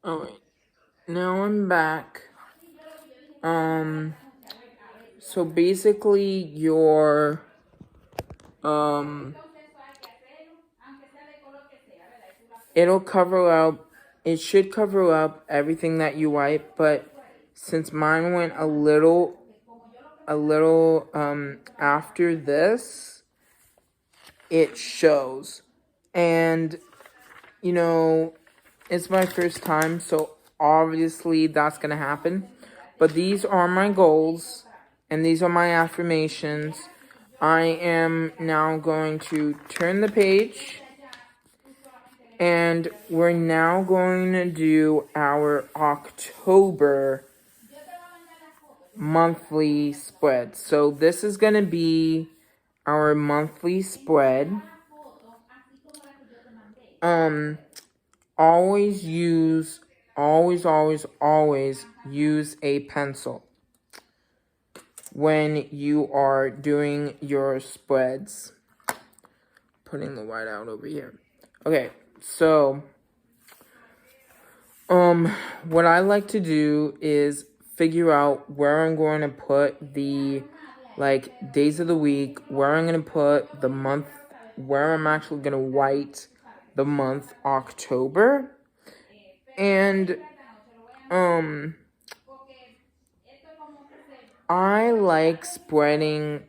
Alright, now I'm back. So basically it'll cover up, it should cover up everything that you wipe, but since mine went a little, after this, it shows. And, it's my first time, so obviously that's gonna happen. But these are my goals, and these are my affirmations. I am now going to turn the page, and we're now going to do our October monthly spread. So this is going to be our monthly spread. Always use a pencil when you are doing your spreads. Putting the white out over here. Okay, so what I like to do is figure out where I'm going to put the days of the week, where I'm going to put the month, where I'm actually going to write the month October. And I like spreading,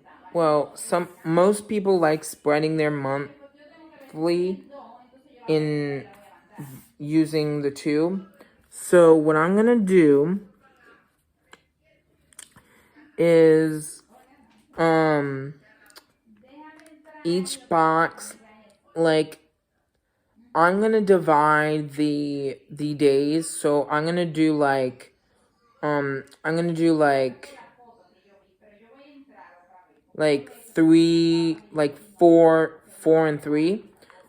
most people like spreading their monthly in using the tube. So what I'm going to do is each box, I'm gonna divide the days. So I'm gonna do four and 3.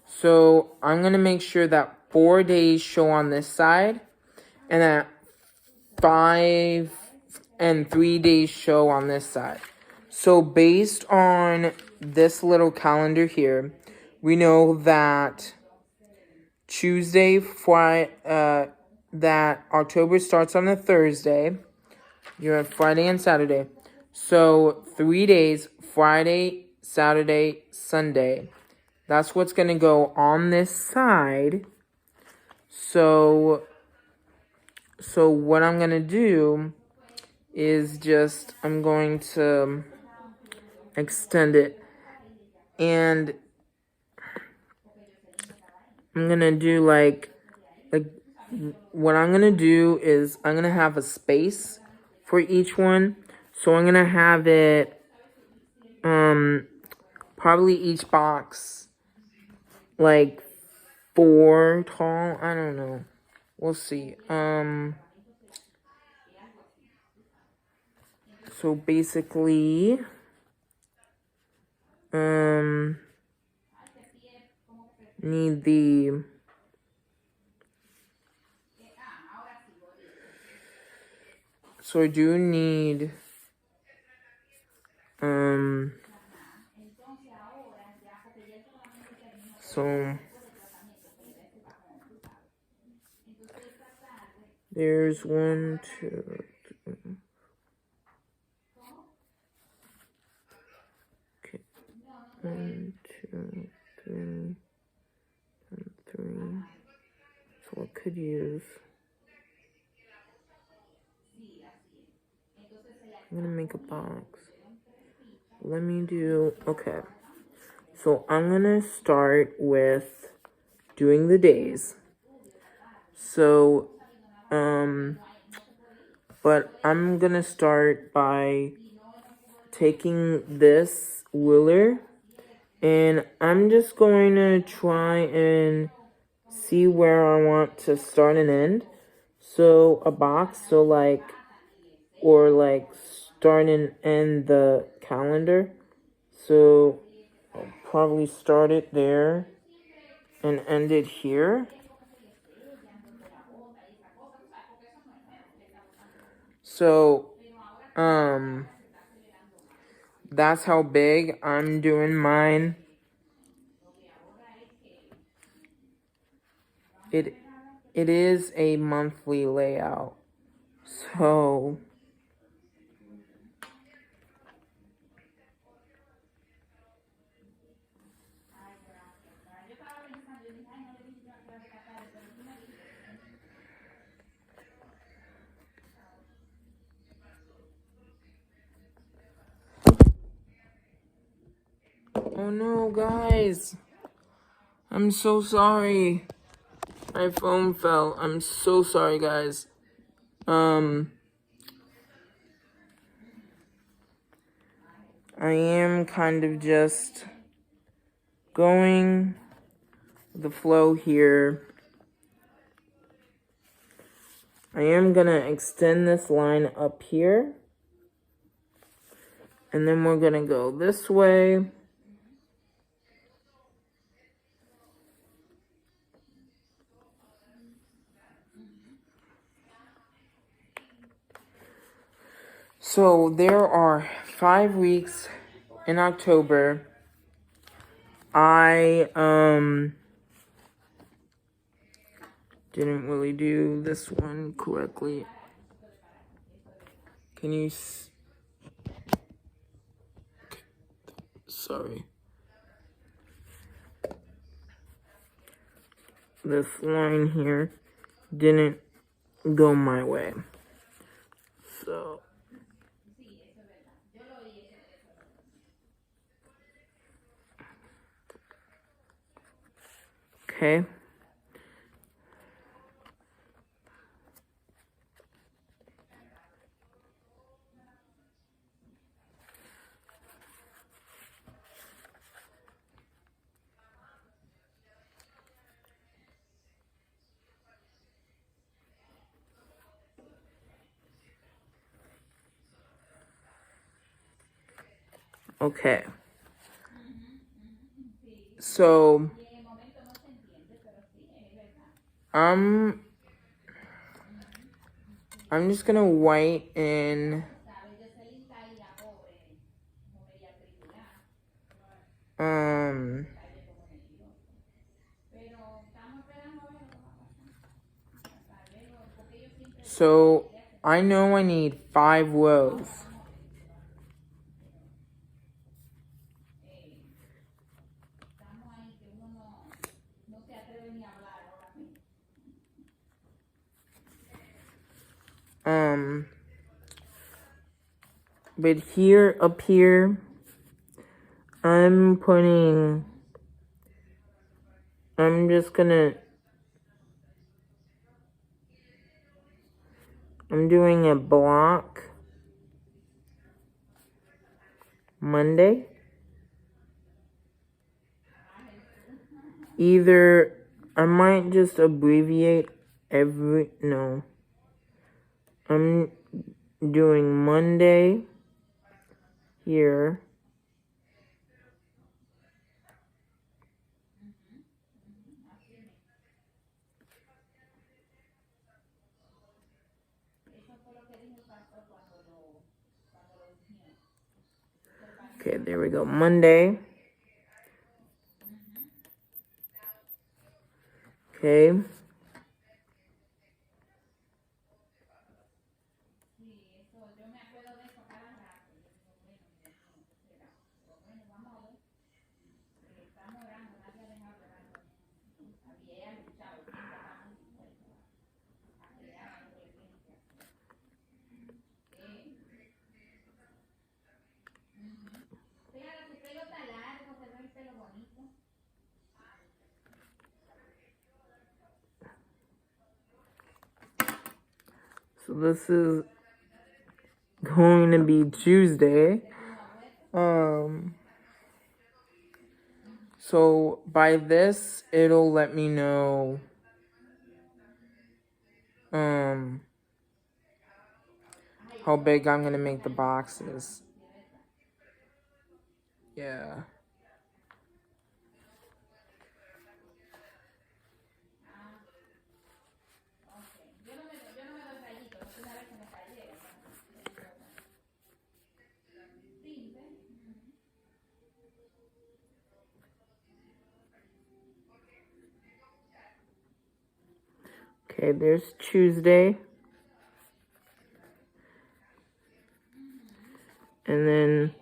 So I'm gonna make sure that 4 days show on this side, and that 5 and 3 days show on this side. So based on this little calendar here, we know that that October starts on a Thursday. You have Friday and Saturday. So 3 days, Friday, Saturday, Sunday. That's what's going to go on this side. So what I'm going to do is I'm going to extend it. And I'm going to do what I'm going to do is I'm going to have a space for each one. So I'm going to have it, probably each box, 4 tall. I don't know. We'll see. So basically, need the, so I do need, so there's 1, 2, 3. Okay. 1, 2, 3, and 3. So I could use, I'm gonna make a box. Let me do, okay. So I'm gonna start with doing the days. So, but I'm gonna start by taking this ruler, and I'm just going to try and see where I want to start and end. So a box, or start and end the calendar. So I'll probably start it there and end it here. So, that's how big I'm doing mine. it is a monthly layout. So oh no, guys. I'm so sorry. My phone fell. I'm so sorry, guys. I am kind of just going with the flow here. I am gonna extend this line up here. And then we're gonna go this way. So there are 5 weeks in October. I didn't really do this one correctly. Can you sorry. This line here didn't go my way. So okay. Okay. So I'm just gonna white in so I know I need 5 rows. But here, up here, I'm doing a block Monday. Either I might just abbreviate I'm doing Monday here. Okay, there we go. Monday. Okay. So this is going to be Tuesday. So by this, it'll let me know, how big I'm gonna make the boxes. Yeah. Okay, there's Tuesday. And then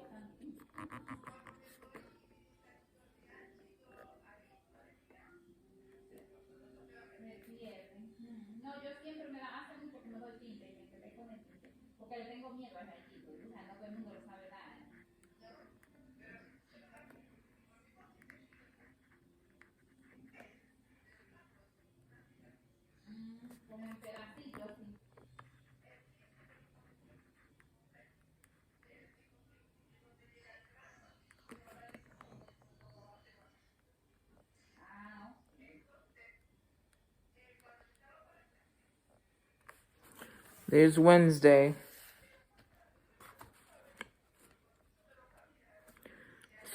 there's Wednesday.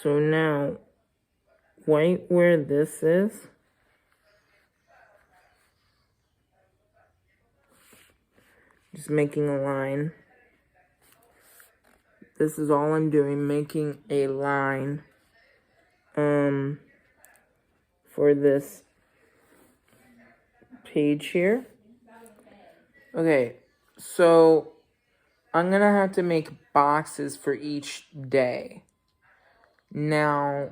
So now, right where this is, just making a line. This is all I'm doing, making a line for this page here. Okay, so I'm gonna have to make boxes for each day. Now,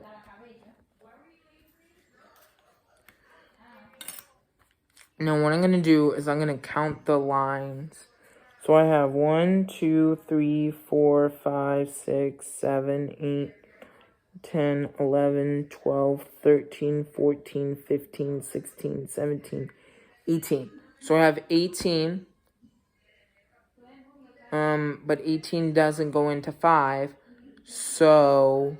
what I'm gonna do is I'm gonna count the lines. So I have 1, 2, 3, 4, 5, 6, 7, 8, 10, 11, 12, 13, 14, 15, 16, 17, 18. So I have 18. But 18 doesn't go into 5. So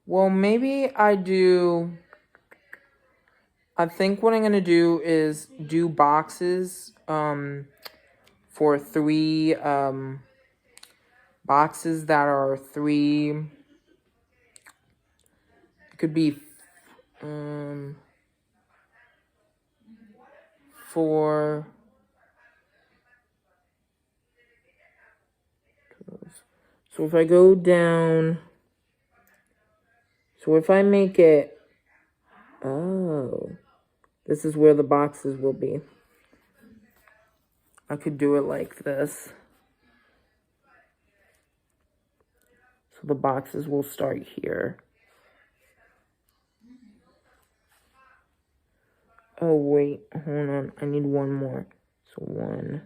well, maybe I think what I'm going to do is do boxes for 3 boxes that are 3. It could be 4. So if I go down, so if I make it, this is where the boxes will be. I could do it like this. So the boxes will start here. Oh, wait, hold on. I need one more. So 1.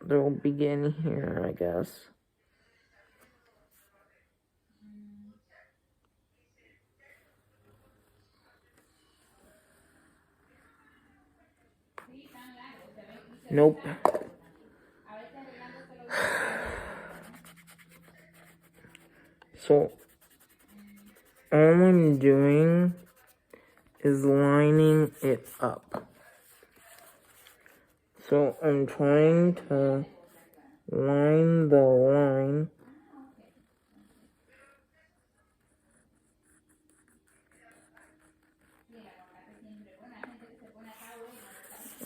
They'll begin here, I guess. Nope. So, all I'm doing is lining it up. So, I'm trying to line the line.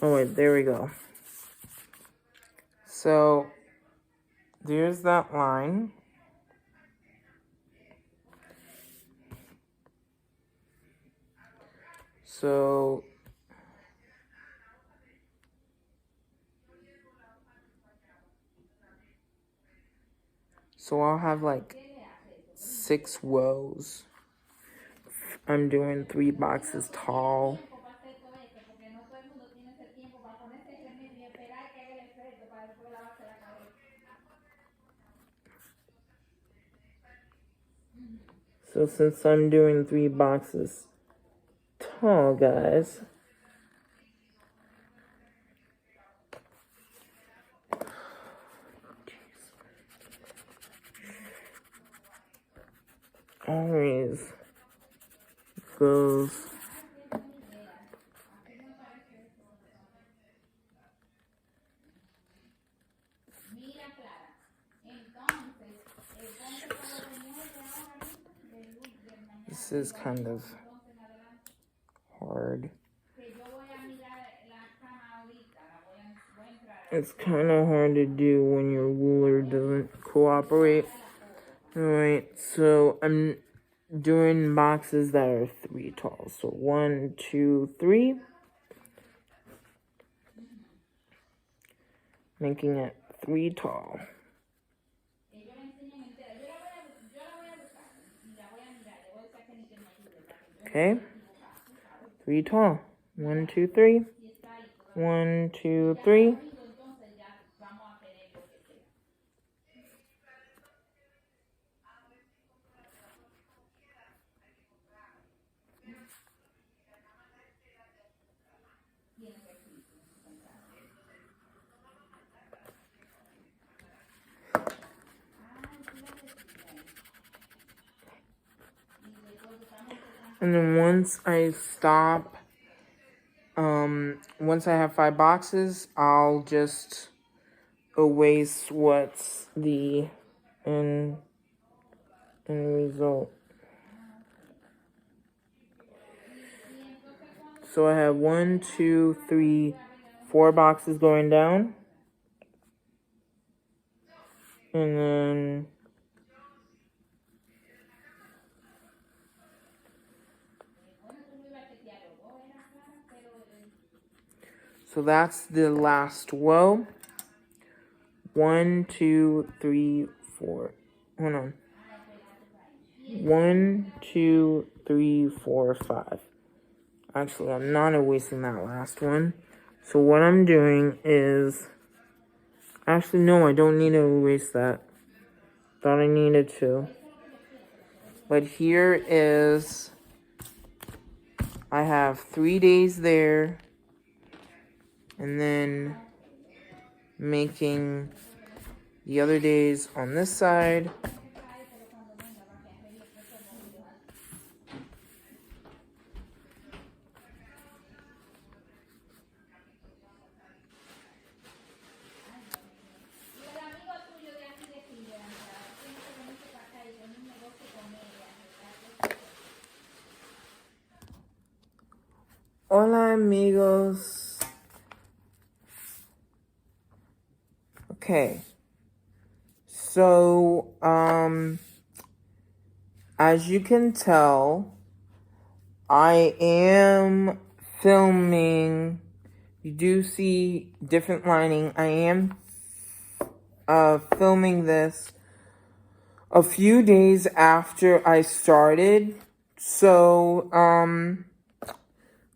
Oh, wait, there we go. So, there's that line. So I'll have like 6 rows. I'm doing 3 boxes tall. So since I'm doing 3 boxes tall, guys, always goes this is kind of hard. It's kind of hard to do when your ruler doesn't cooperate. Alright, so I'm doing boxes that are 3 tall. So 1, 2, 3. Making it 3 tall. Okay. 3 tall. 1, 2, 3. 1, 2, 3. And then once I stop, once I have 5 boxes, I'll just erase what's the end result. So I have 1, 2, 3, 4 boxes going down. And then so that's the last row. 1, 2, 3, 4. Hold on. 1, 2, 3, 4, 5. Actually, I'm not erasing that last one. So what I'm doing is... Actually, no, I don't need to erase that. Thought I needed to. But here is... I have 3 days there. And then making the other days on this side. Hola, amigos. Okay. So, as you can tell, I am filming. You do see different lighting. I am filming this a few days after I started. So,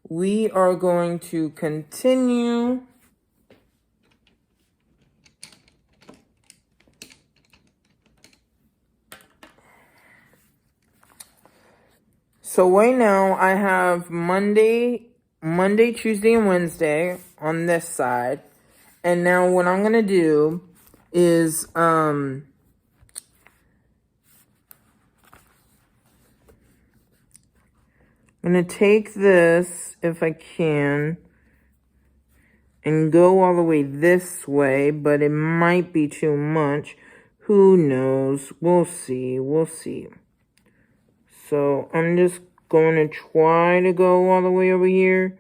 we are going to continue. So right now I have Monday, Tuesday, and Wednesday on this side. And now what I'm gonna do is I'm gonna take this, if I can, and go all the way this way, but it might be too much. Who knows? We'll see. So I'm just going to try to go all the way over here.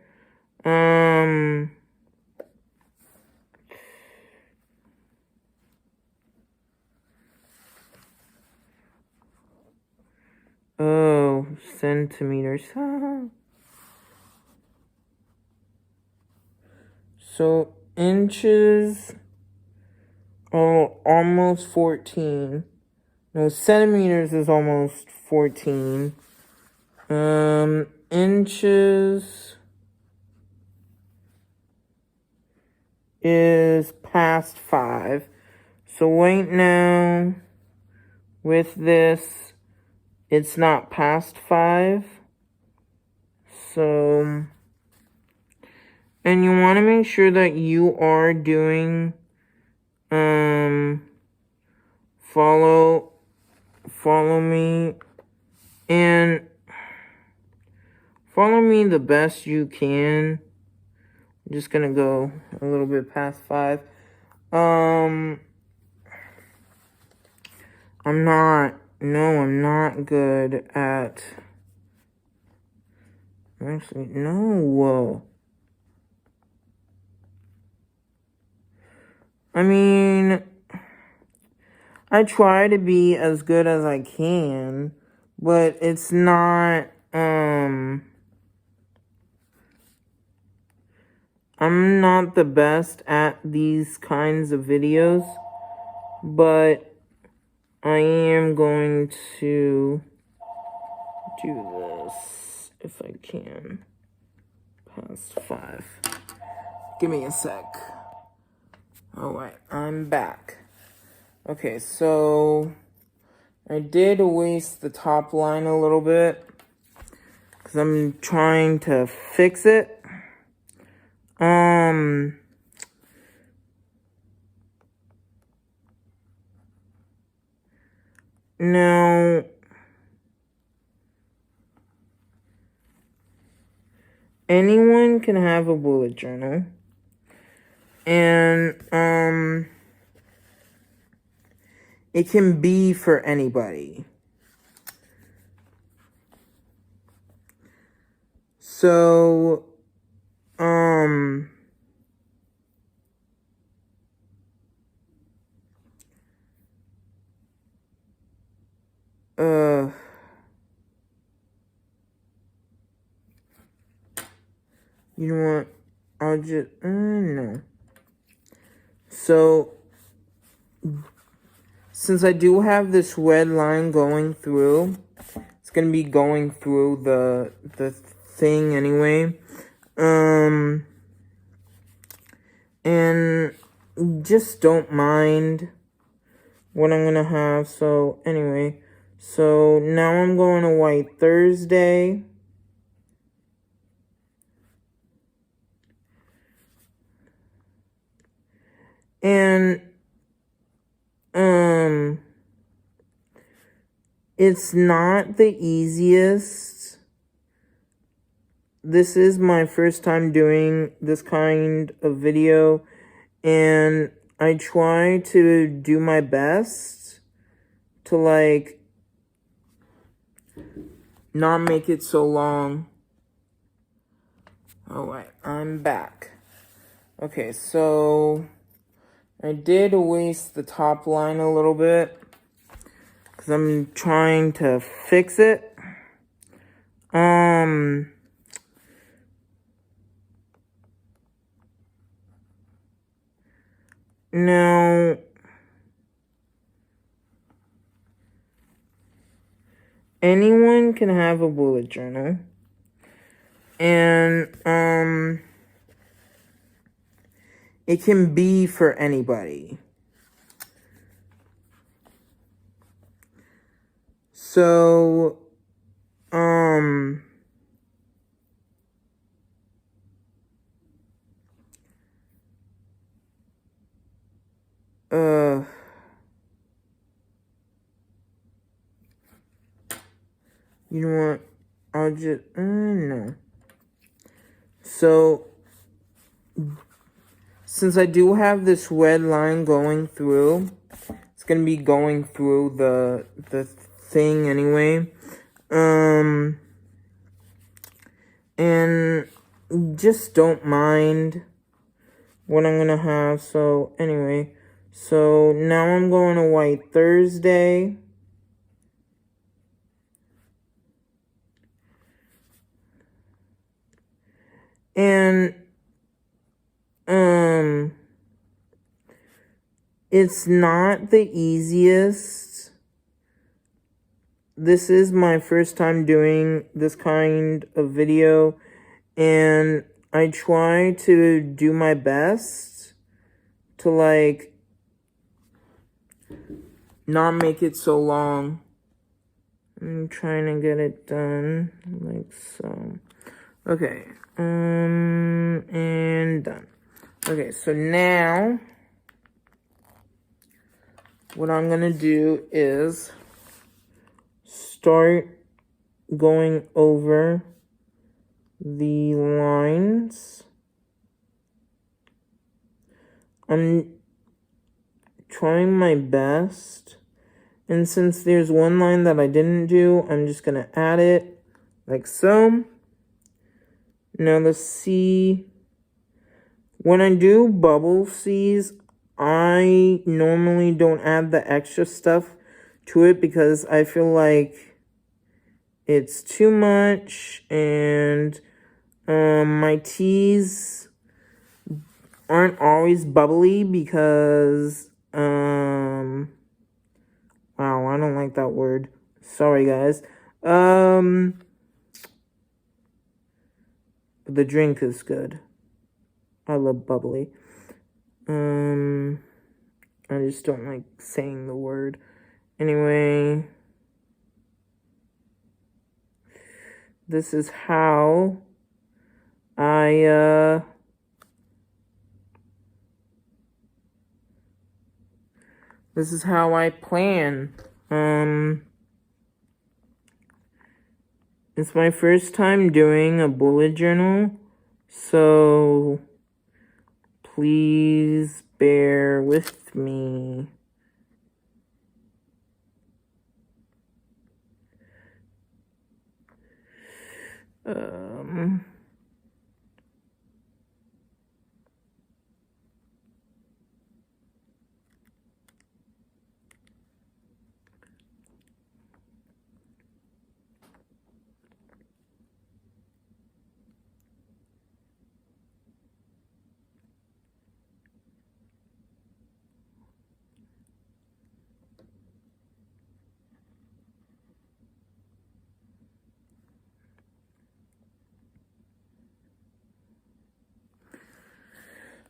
Oh, centimeters. So inches are almost 14. No, centimeters is almost 14. Inches is past 5. So right now, with this, it's not past 5. So, and you want to make sure that you are doing, follow me, and follow me the best you can. I'm just gonna go a little bit past 5. I'm not good at, actually, no. I mean, I try to be as good as I can, but it's not, I'm not the best at these kinds of videos, but I am going to do this if I can. Past 5. Give me a sec. Alright, I'm back. Okay, so I did waste the top line a little bit because I'm trying to fix it. Now, anyone can have a bullet journal, and it can be for anybody. So, you know what? I'll just, no. So, since I do have this red line going through, it's gonna be going through the thing anyway. And just don't mind what I'm gonna have. So anyway, so now I'm going to White Thursday. And it's not the easiest. This is my first time doing this kind of video, and I try to do my best to, like, not make it so long. Alright, I'm back. Okay, so I did waste the top line a little bit because I'm trying to fix it. Now, anyone can have a bullet journal, and it can be for anybody. So, you know what? I'll just, no. So, since I do have this red line going through, it's gonna be going through the thing anyway. And just don't mind what I'm gonna have. So anyway, so now I'm going to White Thursday. And it's not the easiest. This is my first time doing this kind of video, and I try to do my best to, like, not make it so long. I'm trying to get it done like so. Okay, and done. Okay, so now what I'm gonna do is start going over the lines. I'm trying my best, and since there's one line that I didn't do, I'm just gonna add it like so. Now the C, when I do bubble C's, I normally don't add the extra stuff to it because I feel like it's too much, and my teas aren't always bubbly because wow, I don't like that word. Sorry guys. The drink is good. I love bubbly. I just don't like saying the word. Anyway, this is how I plan. It's my first time doing a bullet journal, so please bear with me.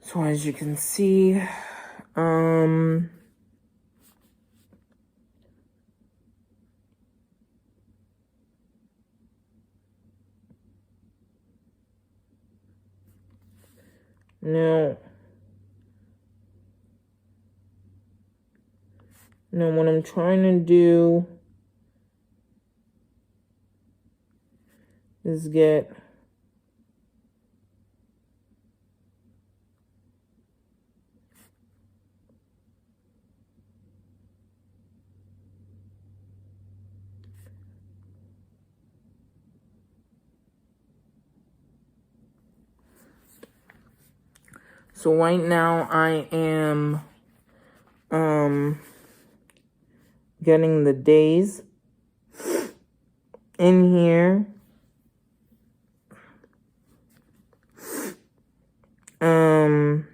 So as you can see, now what I'm trying to do is get so right now I am getting the days in here. I'm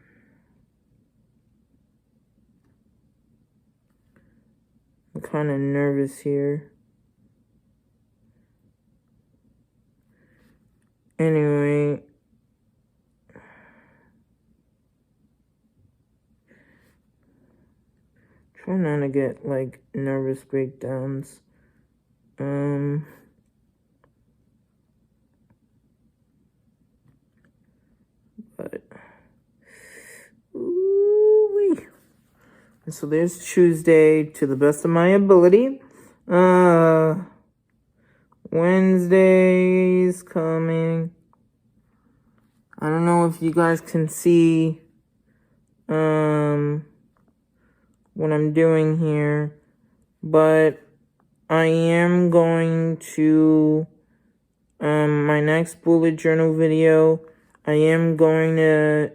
kind of nervous here. Anyway, try not to get like nervous breakdowns. But ooh-wee. So there's Tuesday to the best of my ability. Wednesday's coming. I don't know if you guys can see what I'm doing here, but I am going to my next bullet journal video, I am going to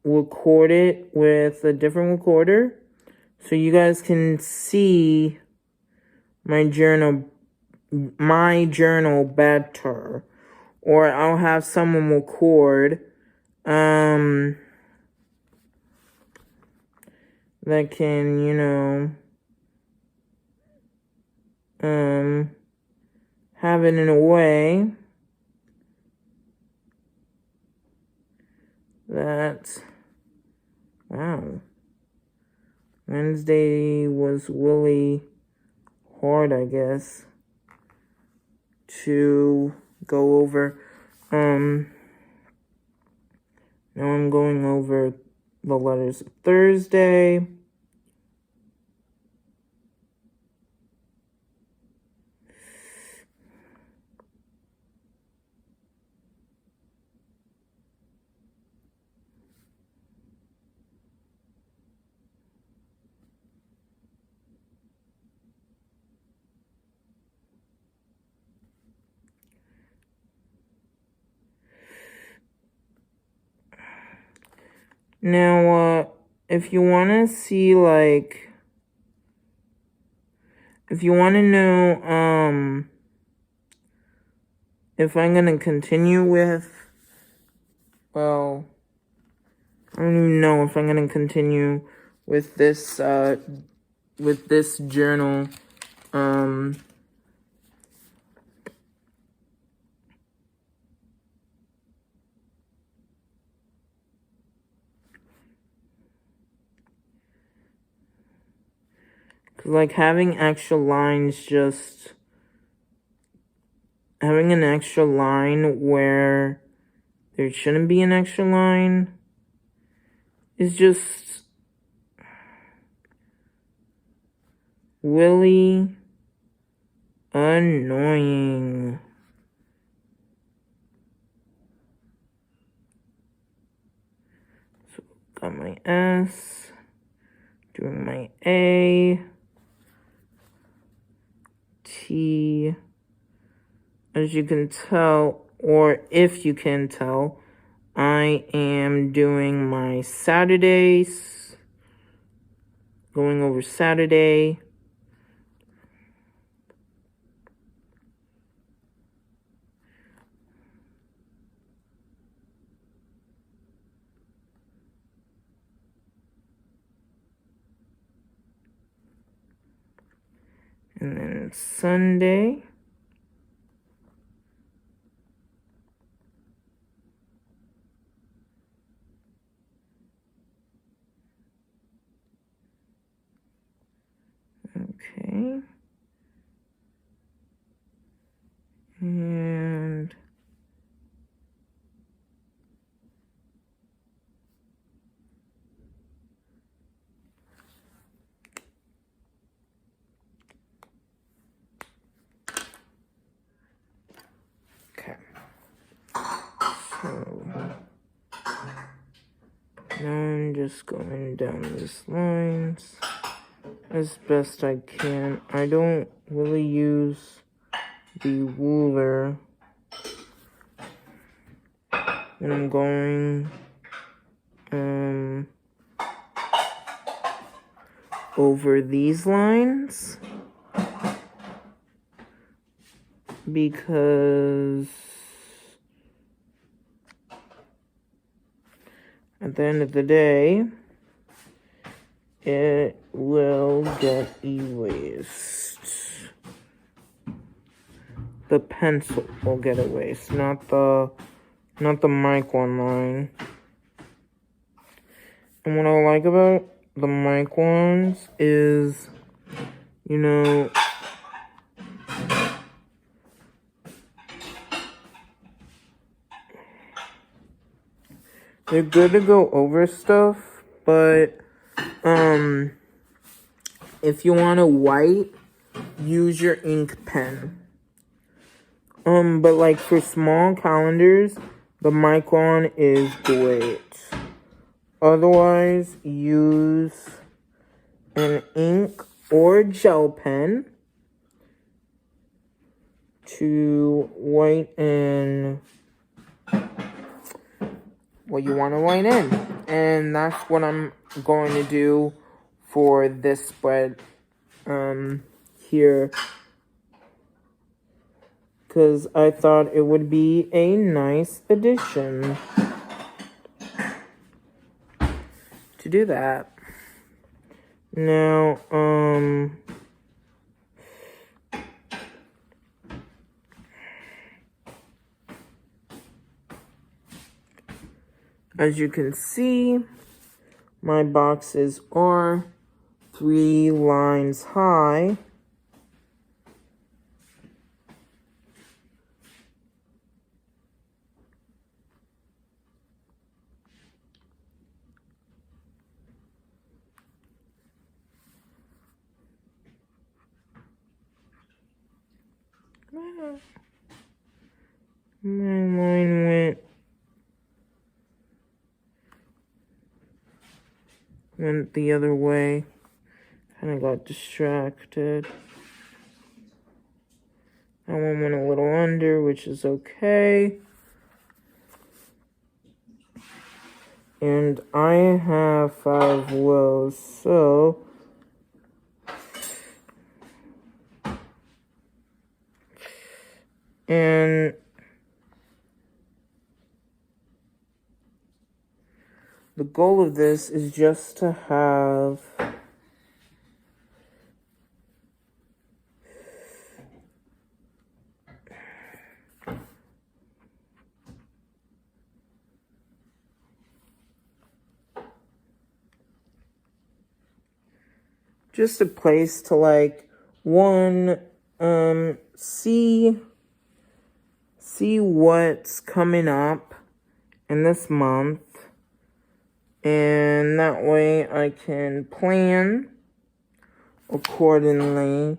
record it with a different recorder so you guys can see my journal better, or I'll have someone record that can, you know, have it in a way that, wow, Wednesday was really hard, I guess, to go over. Now I'm going over the letters of Thursday. Now, if you want to see, like, if you want to know, if I'm going to continue with, well, I don't even know if I'm going to continue with this journal, like, having extra lines, just having an extra line where there shouldn't be an extra line is just really annoying. So, got my S, doing my A, T. As you can tell, or if you can tell, I am doing my Saturdays, going over Saturday. And then Sunday. Okay. And okay. So now I'm just going down these lines as best I can. I don't really use the ruler when I'm going over these lines, because at the end of the day, it will get erased. The pencil will get erased, not the mic one line. And what I like about the mic ones is, you know, they're good to go over stuff, but if you want to white, use your ink pen. But like for small calendars, the Micron is great. Otherwise, use an ink or gel pen to write in what you want to write in. And that's what I'm going to do for this spread here. Because I thought it would be a nice addition to do that. Now, as you can see, my boxes are 3 lines high. My line went the other way. Kind of got distracted. That one went a little under, which is okay. And I have 5 rows, so and the goal of this is just to have just a place to like see what's coming up in this month, and that way I can plan accordingly.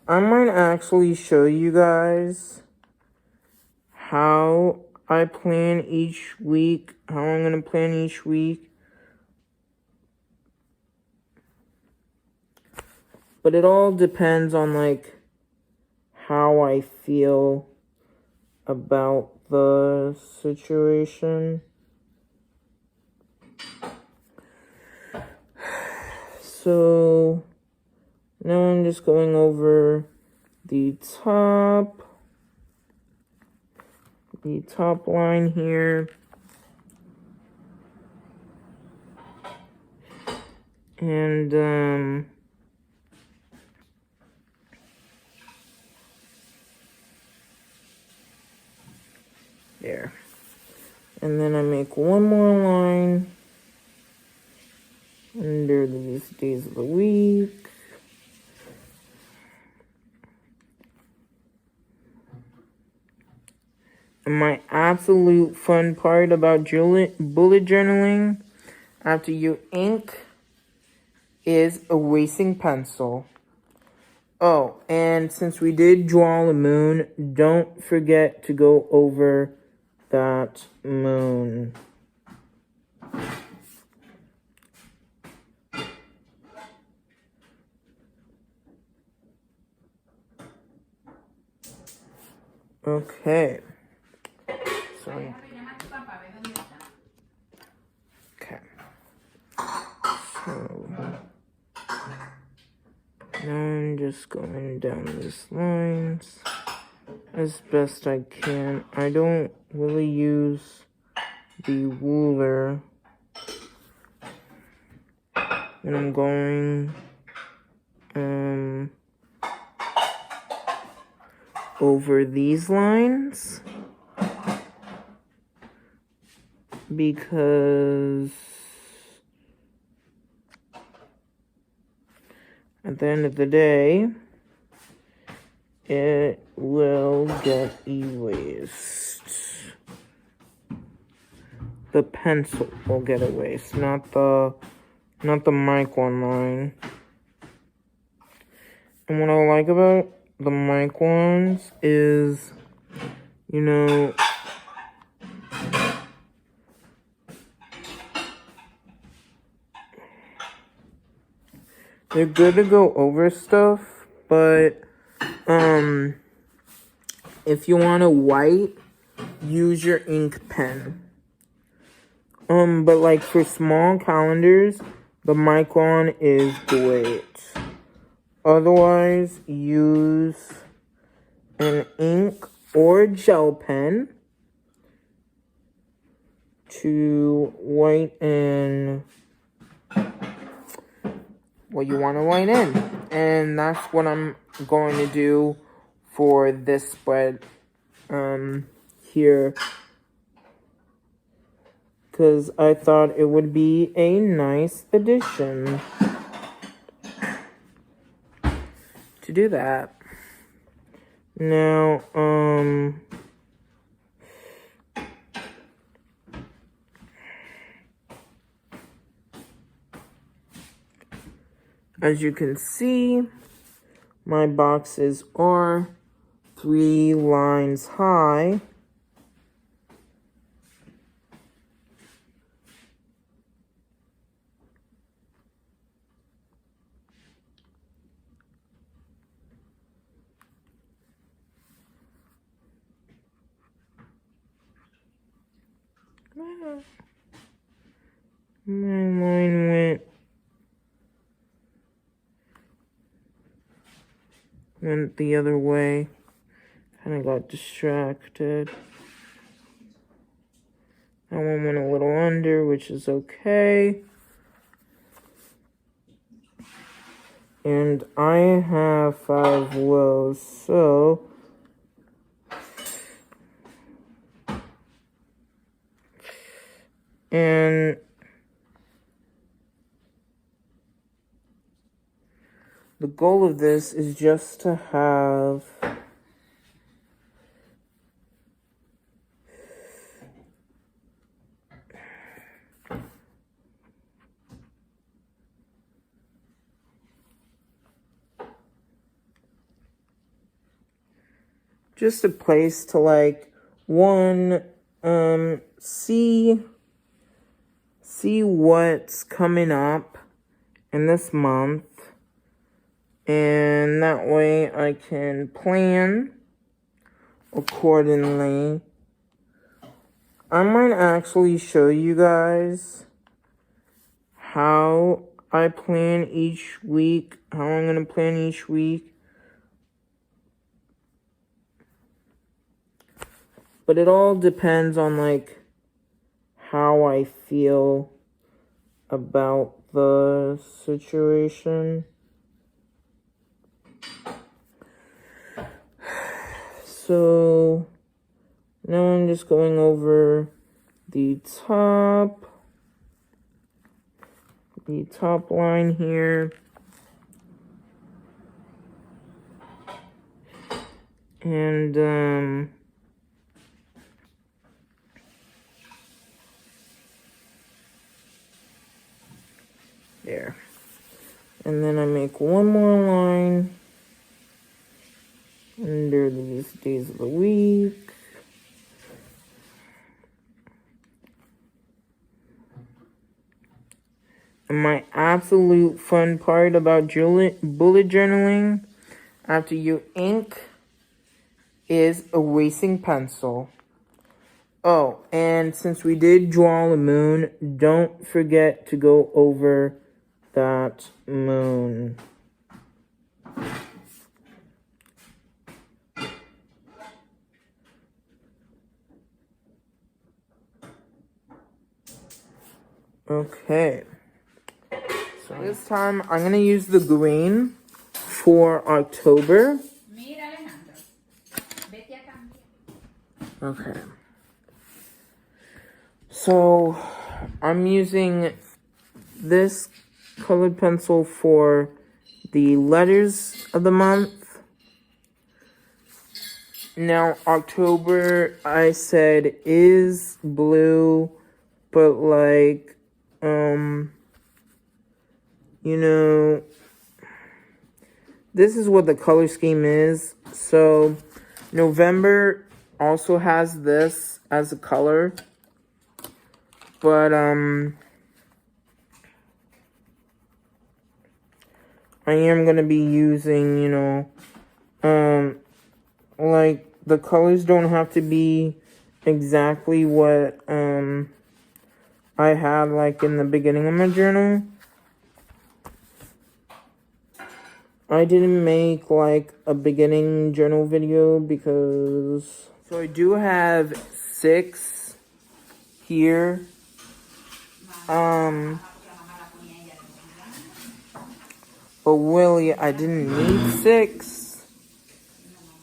I might actually show you guys how I plan each week, how I'm gonna plan each week. But it all depends on like how I feel about the situation. So now I'm just going over the top line here. And there. And then I make one more line under these days of the week. And my absolute fun part about bullet journaling after you ink is erasing pencil. Oh, and since we did draw the moon, don't forget to go over that moon. Okay. Sorry. Okay. So now I'm just going down these lines as best I can. I don't really use the ruler when I'm going over these lines, because at the end of the day, it will get erased. The pencil will get erased, not the micron line. And what I like about the microns is, you know, they're good to go over stuff, but if you want to white, use your ink pen. But like for small calendars, the micron is great. Otherwise, use an ink or gel pen to write in what you want to write in. And that's what I'm going to do for this spread here, because I thought it would be a nice addition to do that. Now, as you can see, my boxes are 3 lines high. My line went the other way. Kind of got distracted. That one went a little under, which is okay. And I have 5 lows, so and the goal of this is just to have just a place to like see what's coming up in this month, and that way I can plan accordingly. I might actually show you guys how I plan each week, how I'm gonna plan each week. But it all depends on like how I feel about the situation. So now I'm just going over the top line here. And there. And then I make one more line under these days of the week. And my absolute fun part about bullet journaling after you ink is erasing pencil. Oh, and since we did draw the moon, don't forget to go over that moon. Okay. So this time I'm going to use the green for October. Okay. So I'm using this colored pencil for the letters of the month. Now October, I said, is blue, but like, you know, this is what the color scheme is. So November also has this as a color, but I am gonna be using, you know, like the colors don't have to be exactly what I had like in the beginning of my journal. I didn't make like a beginning journal video because, so I do have 6 here. But really I didn't need 6.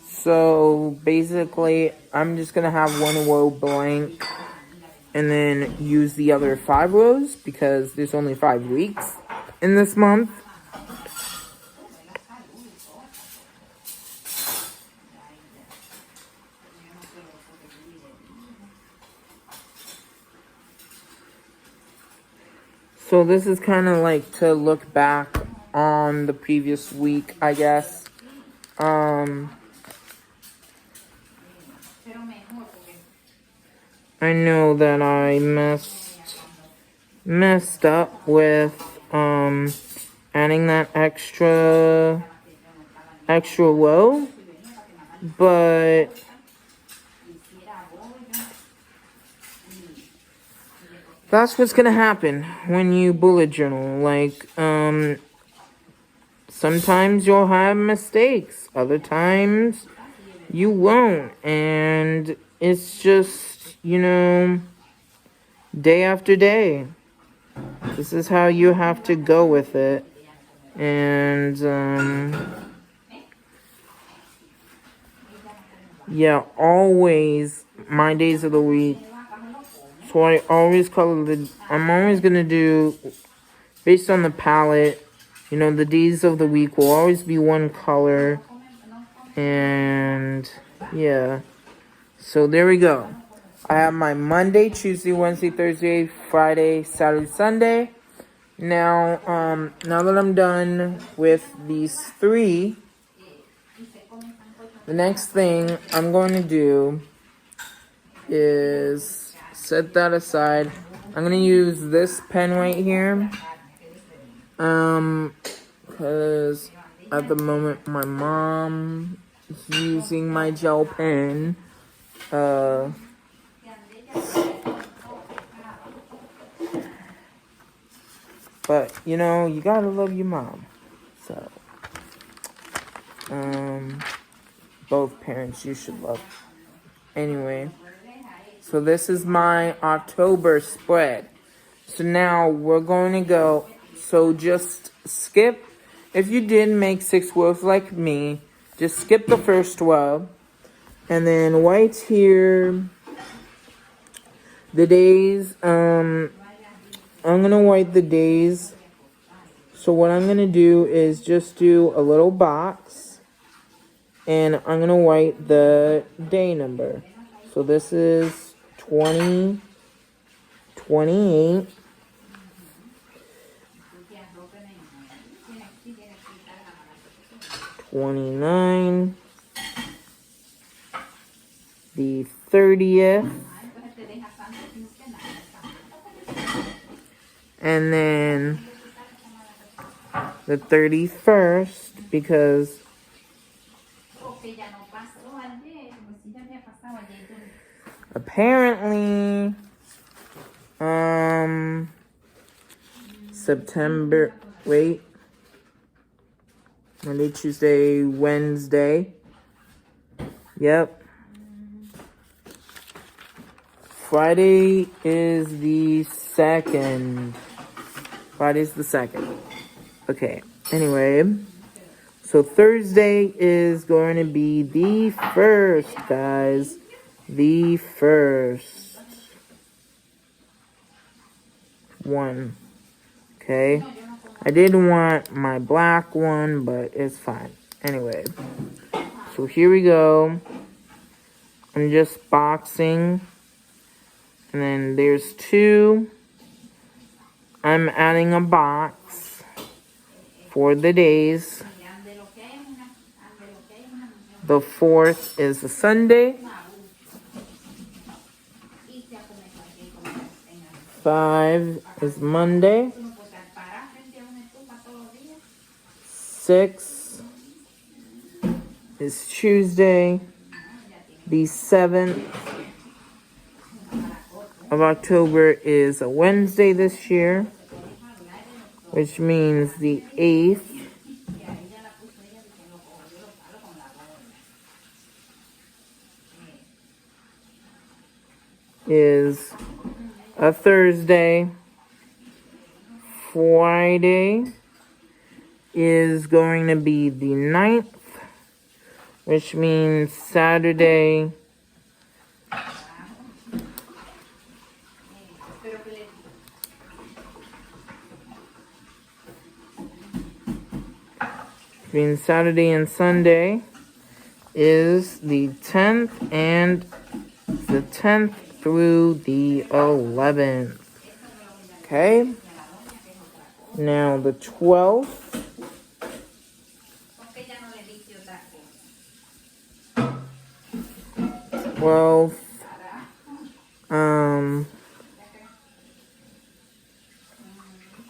So basically I'm just gonna have 1 row blank and then use the other 5 rows because there's only 5 weeks in this month. So this is kind of like to look back on the previous week, I guess. I know that I messed up with adding that extra row, but that's what's gonna happen when you bullet journal. Like, sometimes you'll have mistakes, other times you won't, and it's just, day after day. This is how you have to go with it. And, yeah, always, my days of the week. So I always color I'm always gonna do, based on the palette, the days of the week will always be one color. And, yeah. So there we go. I have my Monday, Tuesday, Wednesday, Thursday, Friday, Saturday, Sunday. Now that I'm done with these 3, the next thing I'm going to do is set that aside. I'm going to use this pen right here. Because at the moment my mom is using my gel pen. But, you gotta love your mom. So, both parents you should love. Anyway, so this is my October spread. So now we're going to go, so just skip, if you did make 6 rows like me, just skip the first row. And then right here, the days, I'm going to write the days. So what I'm going to do is just do a little box. And I'm going to write the day number. So this is 20, 28. 29. The 30th. And then the 31st, because apparently September, Monday, Tuesday, Wednesday. Yep. Friday is the 2nd. Friday's the 2nd. Okay, anyway. So Thursday is going to be the 1st, guys. The 1st. 1. Okay. I didn't want my black one, but it's fine. Anyway. So here we go. I'm just boxing. And then there's 2. I'm adding a box for the days. The 4th is a Sunday. 5 is Monday. 6 is Tuesday. The 7th of October is a Wednesday this year, which means the 8th is a Thursday. Friday is going to be the 9th, which means Saturday between Saturday and Sunday is the 10th, and the 10th through the 11th. Okay. Now the 12th.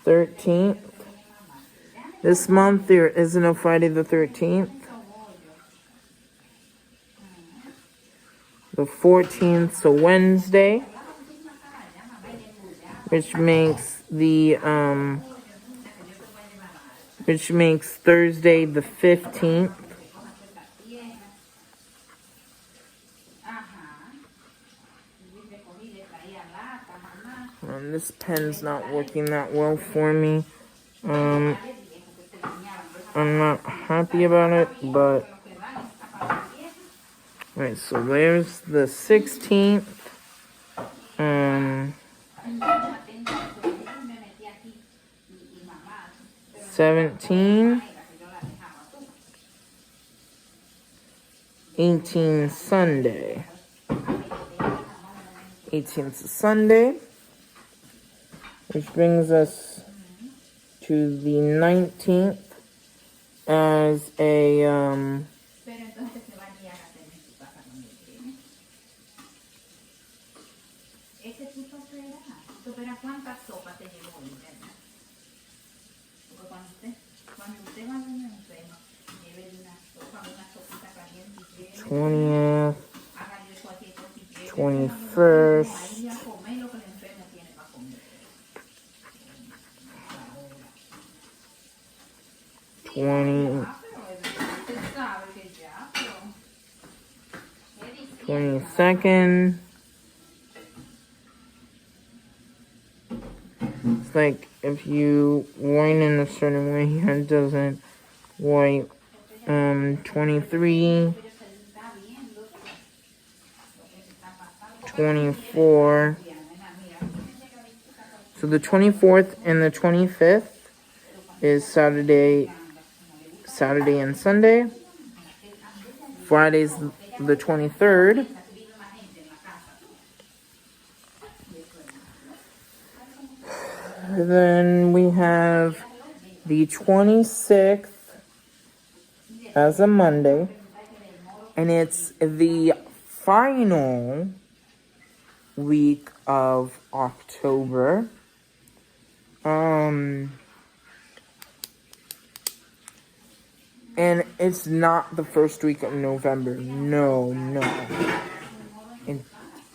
13th. This month there isn't a Friday the 13th. The 14th, so Wednesday, which makes Thursday the 15th. This pen's not working that well for me. I'm not happy about it, but right, so there's the 16th. 17, 18 Sunday. 18th is Sunday, which brings us to the 19th as a #20th, 21st, 22nd. It's like if you whine in a certain way, it doesn't wipe. 23, 24. So the 24th and the 25th is Saturday and Sunday. Friday's the 23rd. Then we have the 26th as a Monday, and it's the final week of October. And it's not the first week of November. No.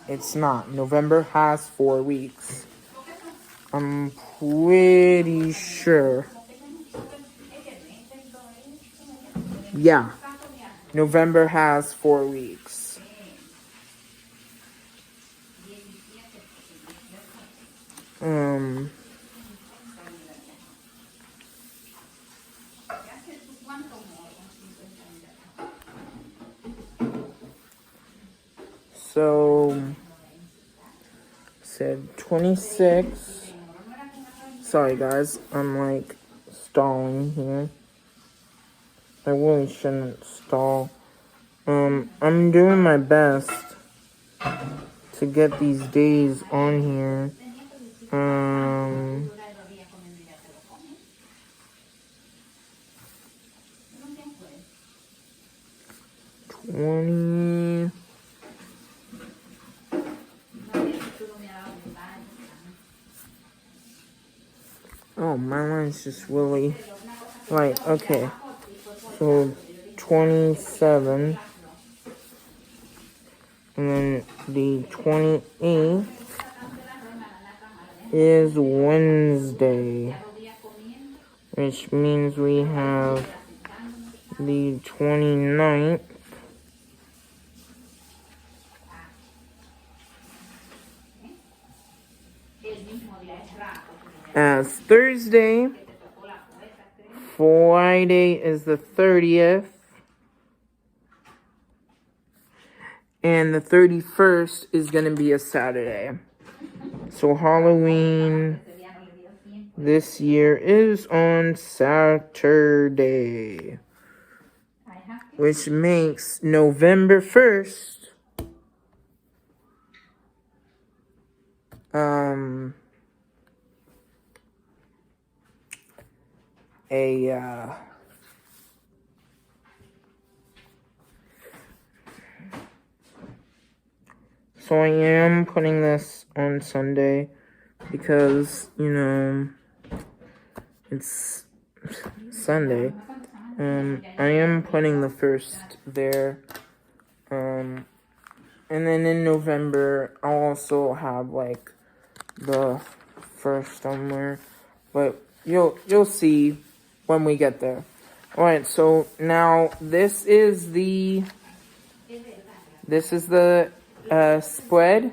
It's not. November has 4 weeks. I'm pretty sure. Yeah. November has 4 weeks. So, said 26. Sorry guys, I'm like stalling here. I really shouldn't stall. I'm doing my best to get these days on here. 20. Oh, my line's just really light. Okay. So 27. And then the 28th is Wednesday, which means we have the 29th as Thursday. Friday is the 30th. And the 31st is going to be a Saturday. So Halloween this year is on Saturday, which makes November 1st so I am putting this on Sunday because, it's Sunday. I am putting the 1st there. And then in November, I'll also have, like, the first somewhere, but you'll see when we get there. All right, so now this is the spread